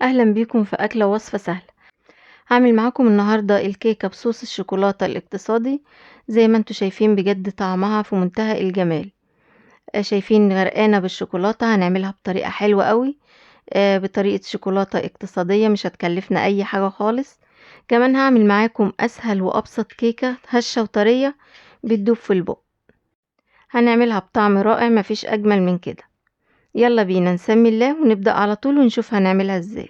أهلا بيكم في أكلة وصفة سهلة. هعمل معاكم النهاردة الكيكة بصوص الشوكولاتة الاقتصادي. زي ما انتوا شايفين بجد طعمها في منتهى الجمال. شايفين غرقانة بالشوكولاتة، هنعملها بطريقة حلوة قوي. بطريقة شوكولاتة اقتصادية مش هتكلفنا أي حاجة خالص. كمان هعمل معاكم أسهل وأبسط كيكة هشة وطرية بتدوب في البق. هنعملها بطعم رائع، مفيش أجمل من كده. يلا بينا نسمي الله ونبدأ على طول ونشوف هنعملها ازاي.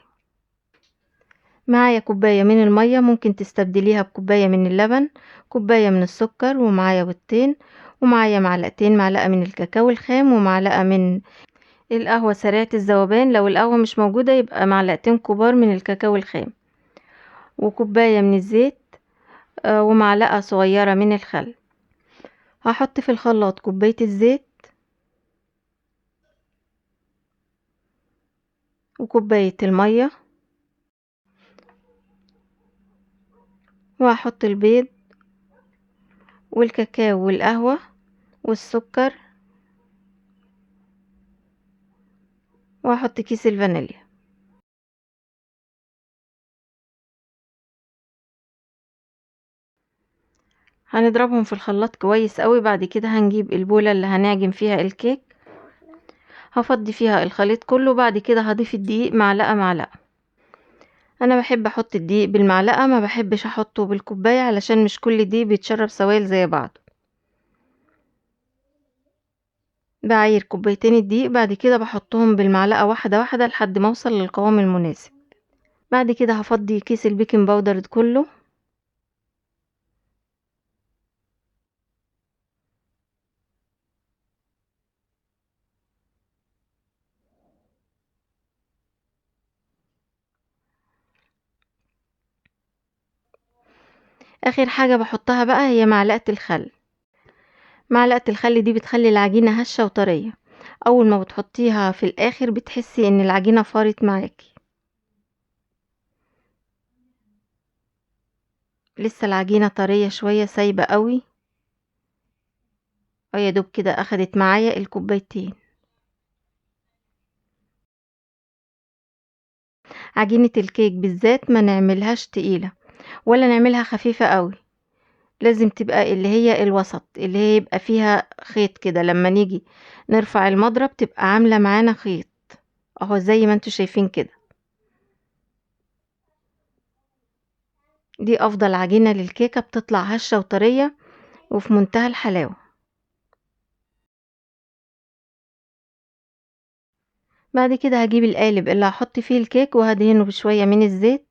معايا كوباية من المية، ممكن تستبدليها بكوباية من اللبن، كوباية من السكر، ومعايا بيضتين، ومعايا معلقتين، معلقة من الكاكاو الخام، ومعلقة من القهوة سريعة الذوبان. لو القهوة مش موجودة يبقى معلقتين كبار من الكاكاو الخام، وكوباية من الزيت، ومعلقة صغيرة من الخل. هحط في الخلاط كوباية الزيت وكوباية المية، وهحط البيض والكاكاو والقهوة والسكر، وهحط كيس الفانيليا. هنضربهم في الخلاط كويس قوي. بعد كده هنجيب البولة اللي هنعجن فيها الكيك، هفضي فيها الخليط كله. بعد كده هضيف الدقيق معلقة معلقة. انا بحب احط الدقيق بالمعلقة، ما بحبش احطه بالكوباية علشان مش كل دقيق بيتشرب سوائل زي بعض. بعاير كوبايتين الدقيق، بعد كده بحطهم بالمعلقة واحدة واحدة لحد ما اوصل للقوام المناسب. بعد كده هفضي كيس البيكنج باودر كله، اخر حاجة بحطها بقى هي معلقة الخل. معلقة الخل دي بتخلي العجينة هشة وطرية. اول ما بتحطيها في الاخر بتحسي ان العجينة فارت معاكي. لسه العجينة طرية شوية، سايبة قوي، يا دوب كده اخدت معايا الكوبايتين. عجينة الكيك بالذات ما نعملهاش تقيلة ولا نعملها خفيفة قوي. لازم تبقى اللي هي الوسط، اللي هي يبقى فيها خيط كده، لما نيجي نرفع المضرب تبقى عاملة معانا خيط اهو زي ما انتوا شايفين كده. دي افضل عجينة للكيكة، بتطلع هشة وطرية وفي منتهى الحلاوة. بعد كده هجيب القالب اللي هحط فيه الكيك وهدهنه بشوية من الزيت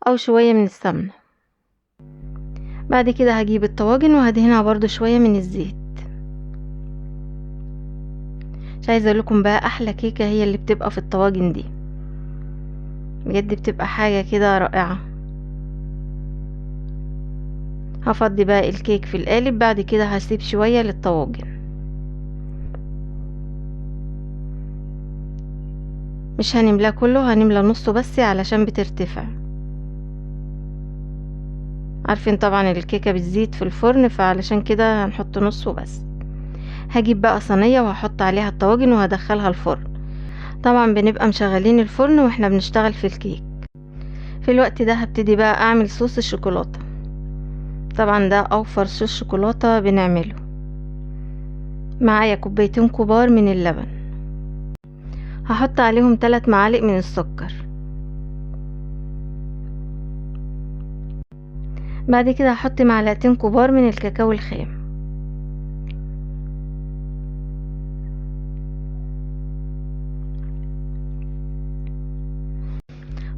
او شوية من السمنة. بعد كده هجيب الطواجن وهدهنها برضو شوية من الزيت. مش عايزة اقولكم بقى احلى كيكة هي اللي بتبقى في الطواجن دي، بجد بتبقى حاجة كده رائعة. هفضي بقى الكيك في القالب، بعد كده هسيب شوية للطواجن. مش هنملاه كله، هنملى نصه بس علشان بترتفع. عارفين طبعا الكيكة بتزيد في الفرن، فعلشان كده هنحط نصه بس. هجيب بقى صينية وهحط عليها الطواجن وهدخلها الفرن. طبعا بنبقى مشغلين الفرن واحنا بنشتغل في الكيك. في الوقت ده هبتدي بقى اعمل صوص الشوكولاتة. طبعا ده اوفر صوص شوكولاتة بنعمله. معايا كوبايتين كبار من اللبن، هحط عليهم 3 معالق من السكر. بعد كده هحط معلقتين كبار من الكاكاو الخام،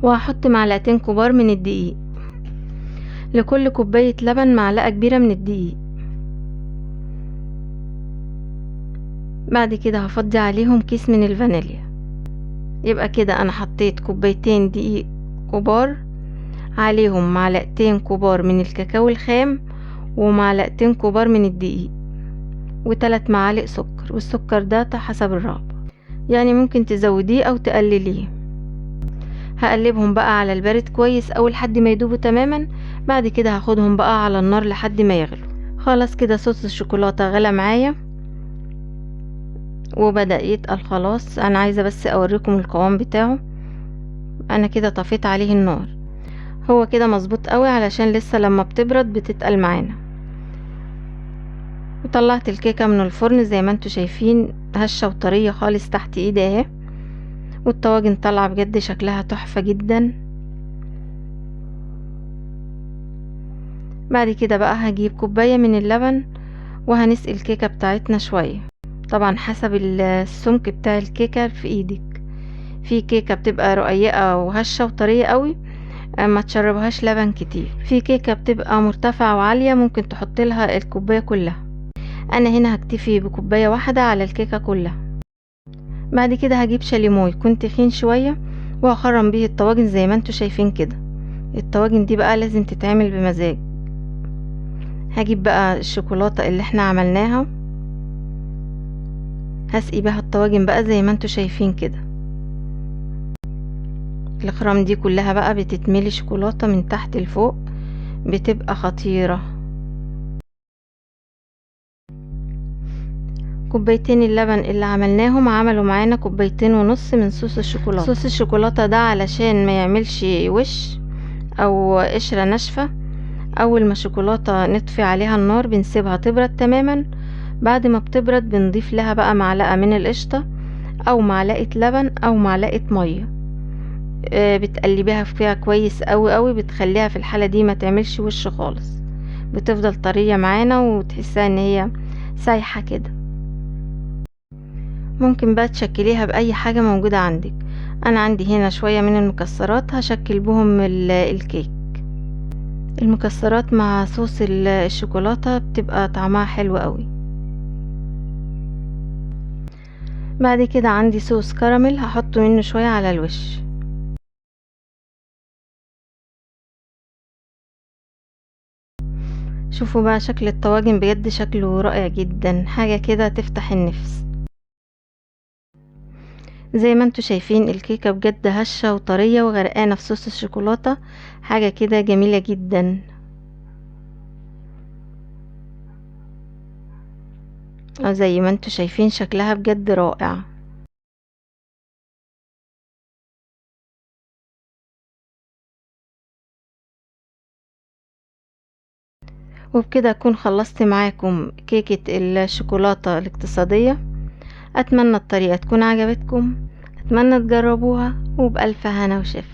وهحط معلقتين كبار من الدقيق. لكل كوباية لبن معلقة كبيرة من الدقيق. بعد كده هفضي عليهم كيس من الفانيليا. يبقى كده انا حطيت كوبايتين دقيق كبار، عليهم معلقتين كبار من الكاكاو الخام، ومعلقتين كبار من الدقيق، و3 معالق سكر. والسكر ده حسب الرغبة، يعني ممكن تزوديه او تقلليه. هقلبهم بقى على البارد كويس اول لحد ما يدوبوا تماما. بعد كده هاخدهم بقى على النار لحد ما يغلوا. خلاص كده صوص الشوكولاتة غلى معايا وبدأ يتقل خلاص. انا عايزة بس اوريكم القوام بتاعه. انا كده طفيت عليه النار. هو كده مظبوط قوي علشان لسه لما بتبرد بتتقل معانا. وطلعت الكيكة من الفرن زي ما انتوا شايفين، هشة وطرية خالص تحت ايدي اهي. والطواجن طالعة بجد شكلها تحفة جدا. بعد كده بقى هجيب كوباية من اللبن وهنسقي الكيكة بتاعتنا شوية، طبعا حسب السمك بتاع الكيكة في ايدك. في كيكة بتبقى رقيقة وهشة وطرية قوي، ما تشربهاش لبن كتير. في كيكة بتبقى مرتفعة وعالية ممكن تحط لها الكوباية كلها. انا هنا هكتفي بكوباية واحدة على الكيكة كلها. بعد كده هجيب شاليمو يكون تخين شوية وهخرم بيه الطواجن زي ما انتوا شايفين كده. الطواجن دي بقى لازم تتعمل بمزاج. هجيب بقى الشوكولاتة اللي احنا عملناها، هسقي بها الطواجن بقى زي ما انتوا شايفين كده. الخرام دي كلها بقى بتتملي شوكولاتة من تحت لفوق، بتبقى خطيرة. كوبايتين اللبن اللي عملناهم عملوا معانا كوبايتين ونص من صوص الشوكولاتة. صوص الشوكولاتة ده علشان ما يعملش وش او قشرة ناشفة. اول ما الشوكولاتة نطفي عليها النار بنسيبها تبرد تماما. بعد ما بتبرد بنضيف لها بقى معلقة من القشطة او معلقة لبن او معلقة مية. بتقلبيها فيها كويس قوي بتخليها في الحالة دي ما تعملش وش خالص، بتفضل طرية معانا وتحسها ان هي سايحة كده. ممكن بقى تشكليها بأي حاجة موجودة عندك. انا عندي هنا شوية من المكسرات هشكل بهم الكيك. المكسرات مع صوص الشوكولاتة بتبقى طعمها حلو قوي. بعد كده عندي صوص كراميل هحط منه شوية على الوش. شوفوا بقى شكل الطواجن بجد شكله رائع جدا، حاجة كده تفتح النفس. زي ما انتوا شايفين الكيكة بجد هشة وطرية وغرقانة في صوص الشوكولاتة، حاجة كده جميلة جدا. زي ما انتوا شايفين شكلها بجد رائع. وبكده اكون خلصت معاكم كيكة الشوكولاتة الاقتصادية. اتمنى الطريقة تكون عجبتكم، اتمنى تجربوها وبألف هنا وشفا.